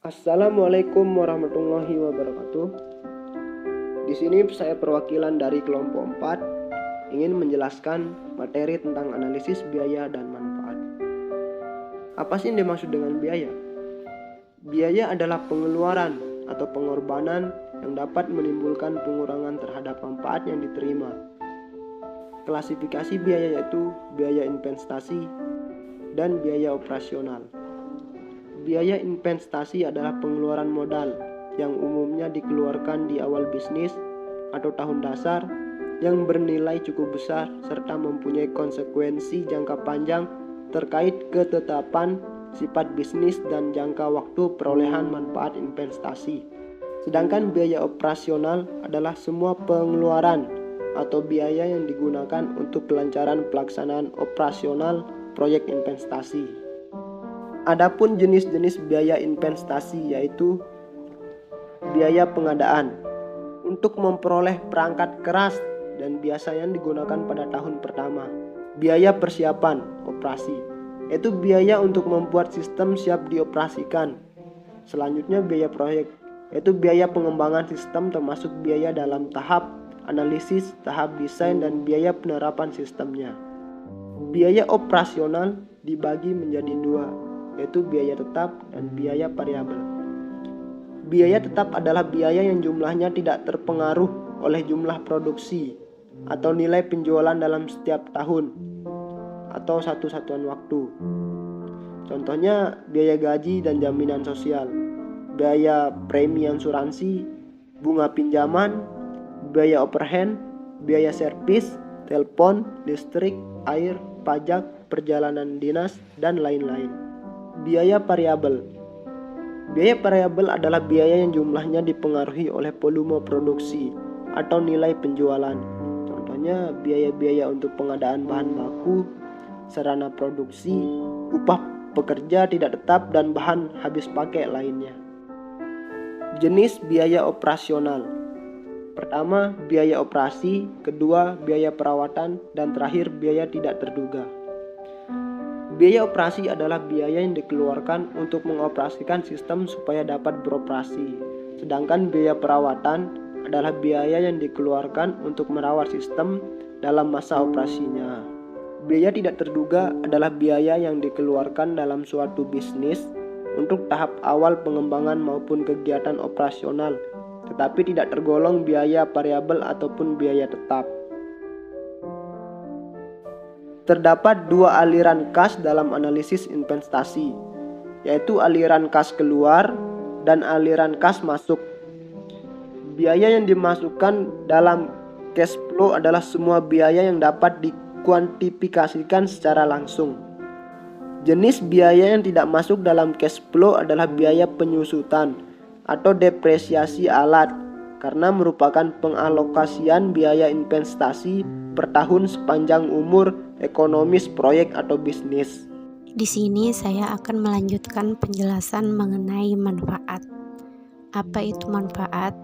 Assalamualaikum warahmatullahi wabarakatuh. Di sini saya perwakilan dari kelompok 4 ingin menjelaskan materi tentang analisis biaya dan manfaat. Apa sih yang dimaksud dengan biaya? Biaya adalah pengeluaran atau pengorbanan yang dapat menimbulkan pengurangan terhadap manfaat yang diterima. Klasifikasi biaya yaitu biaya investasi dan biaya operasional. Biaya investasi adalah pengeluaran modal yang umumnya dikeluarkan di awal bisnis atau tahun dasar yang bernilai cukup besar serta mempunyai konsekuensi jangka panjang terkait ketetapan sifat bisnis dan jangka waktu perolehan manfaat investasi. Sedangkan biaya operasional adalah semua pengeluaran atau biaya yang digunakan untuk kelancaran pelaksanaan operasional proyek investasi. Adapun jenis-jenis biaya investasi yaitu biaya pengadaan untuk memperoleh perangkat keras dan biasanya digunakan pada tahun pertama. Biaya persiapan operasi yaitu biaya untuk membuat sistem siap dioperasikan. Selanjutnya biaya proyek yaitu biaya pengembangan sistem termasuk biaya dalam tahap analisis, tahap desain dan biaya penerapan sistemnya. Biaya operasional dibagi menjadi dua, yaitu biaya tetap dan biaya variabel. Biaya tetap adalah biaya yang jumlahnya tidak terpengaruh oleh jumlah produksi atau nilai penjualan dalam setiap tahun atau satu satuan waktu. Contohnya biaya gaji dan jaminan sosial, biaya premi asuransi, bunga pinjaman, biaya overhead, biaya servis, telepon, listrik, air, pajak, perjalanan dinas, dan lain-lain. Biaya variabel. Biaya variabel adalah biaya yang jumlahnya dipengaruhi oleh volume produksi atau nilai penjualan. Contohnya biaya-biaya untuk pengadaan bahan baku, sarana produksi, upah pekerja tidak tetap dan bahan habis pakai lainnya. Jenis biaya operasional. Pertama, biaya operasi, kedua, biaya perawatan, dan terakhir biaya tidak terduga. Biaya operasi adalah biaya yang dikeluarkan untuk mengoperasikan sistem supaya dapat beroperasi. Sedangkan biaya perawatan adalah biaya yang dikeluarkan untuk merawat sistem dalam masa operasinya. Biaya tidak terduga adalah biaya yang dikeluarkan dalam suatu bisnis untuk tahap awal pengembangan maupun kegiatan operasional, tetapi tidak tergolong biaya variabel ataupun biaya tetap. Terdapat dua aliran kas dalam analisis investasi, yaitu aliran kas keluar dan aliran kas masuk. Biaya yang dimasukkan dalam cash flow adalah semua biaya yang dapat dikuantifikasikan secara langsung. Jenis biaya yang tidak masuk dalam cash flow adalah biaya penyusutan atau depresiasi alat, karena merupakan pengalokasian biaya investasi per tahun sepanjang umur ekonomis proyek atau bisnis. Di sini saya akan melanjutkan penjelasan mengenai manfaat. Apa itu manfaat?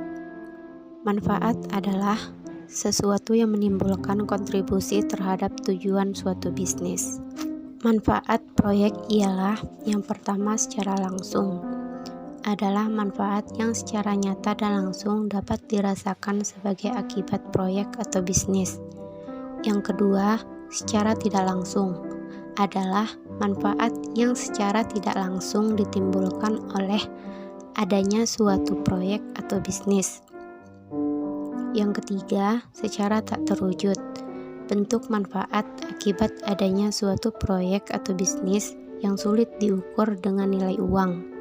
Manfaat adalah sesuatu yang menimbulkan kontribusi terhadap tujuan suatu bisnis. Manfaat proyek ialah yang pertama secara langsung adalah manfaat yang secara nyata dan langsung dapat dirasakan sebagai akibat proyek atau bisnis. Yang kedua, secara tidak langsung adalah manfaat yang secara tidak langsung ditimbulkan oleh adanya suatu proyek atau bisnis. Yang ketiga, secara tak terwujud, bentuk manfaat akibat adanya suatu proyek atau bisnis yang sulit diukur dengan nilai uang.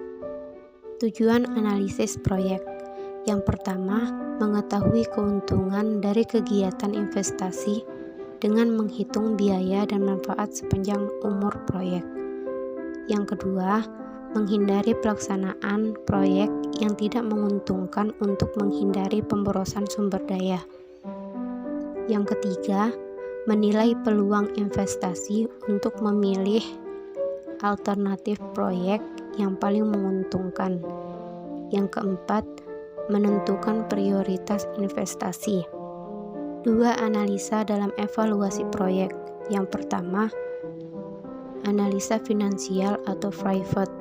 Tujuan analisis proyek. Yang pertama, mengetahui keuntungan dari kegiatan investasi dengan menghitung biaya dan manfaat sepanjang umur proyek. Yang kedua, menghindari pelaksanaan proyek yang tidak menguntungkan untuk menghindari pemborosan sumber daya. Yang ketiga, menilai peluang investasi untuk memilih alternatif proyek yang paling menguntungkan. Yang keempat, menentukan prioritas investasi. Dua analisa dalam evaluasi proyek. Yang pertama, analisa finansial atau private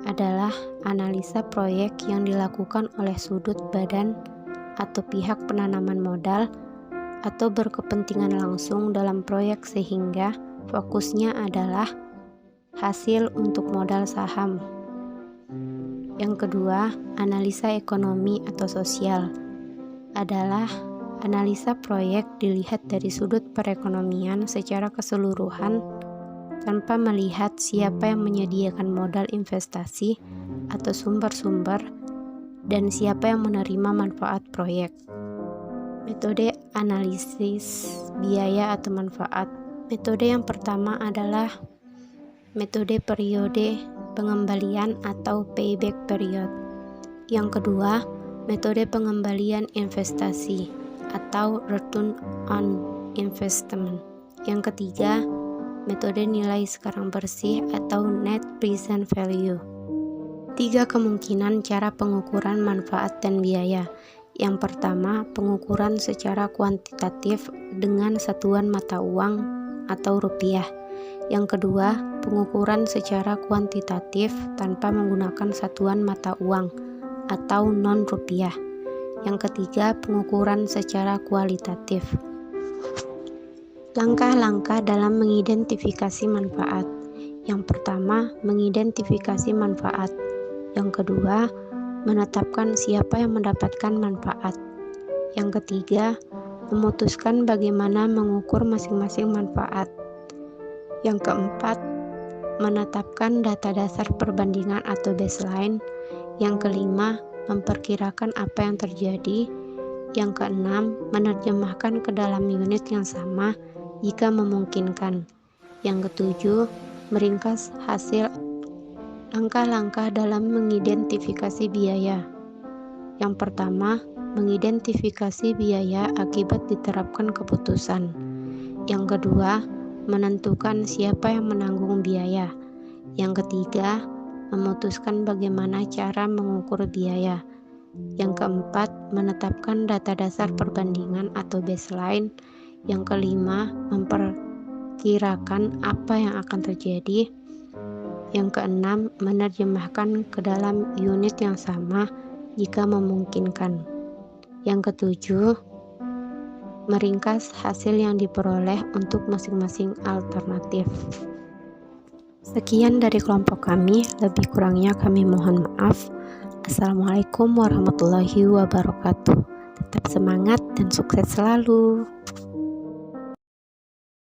adalah analisa proyek yang dilakukan oleh sudut badan atau pihak penanaman modal atau berkepentingan langsung dalam proyek sehingga fokusnya adalah hasil untuk modal saham. Yang kedua, analisa ekonomi atau sosial adalah analisa proyek dilihat dari sudut perekonomian secara keseluruhan tanpa melihat siapa yang menyediakan modal investasi atau sumber-sumber dan siapa yang menerima manfaat proyek. Metode analisis biaya atau manfaat. Metode yang pertama adalah metode periode pengembalian atau payback period. Yang kedua, metode pengembalian investasi atau return on investment. Yang ketiga, metode nilai sekarang bersih atau net present value. 3 kemungkinan cara pengukuran manfaat dan biaya. Yang pertama, pengukuran secara kuantitatif dengan satuan mata uang atau rupiah. Yang kedua, pengukuran secara kuantitatif tanpa menggunakan satuan mata uang atau non-rupiah. Yang ketiga, pengukuran secara kualitatif. Langkah-langkah dalam mengidentifikasi manfaat. Yang pertama, mengidentifikasi manfaat. Yang kedua, menetapkan siapa yang mendapatkan manfaat. Yang ketiga, memutuskan bagaimana mengukur masing-masing manfaat. Yang keempat, menetapkan data dasar perbandingan atau baseline. Yang kelima, memperkirakan apa yang terjadi. Yang keenam, menerjemahkan ke dalam unit yang sama jika memungkinkan. Yang ketujuh, meringkas hasil. Langkah-langkah dalam mengidentifikasi biaya. Yang pertama, mengidentifikasi biaya akibat diterapkan keputusan. Yang kedua, menentukan siapa yang menanggung biaya. Yang ketiga, memutuskan bagaimana cara mengukur biaya. Yang keempat, menetapkan data dasar perbandingan atau baseline. Yang kelima, memperkirakan apa yang akan terjadi. Yang keenam, menerjemahkan ke dalam unit yang sama jika memungkinkan. Yang ketujuh, meringkas hasil yang diperoleh untuk masing-masing alternatif. Sekian dari kelompok kami, lebih kurangnya kami mohon maaf. Assalamualaikum warahmatullahi wabarakatuh. Tetap semangat dan sukses selalu.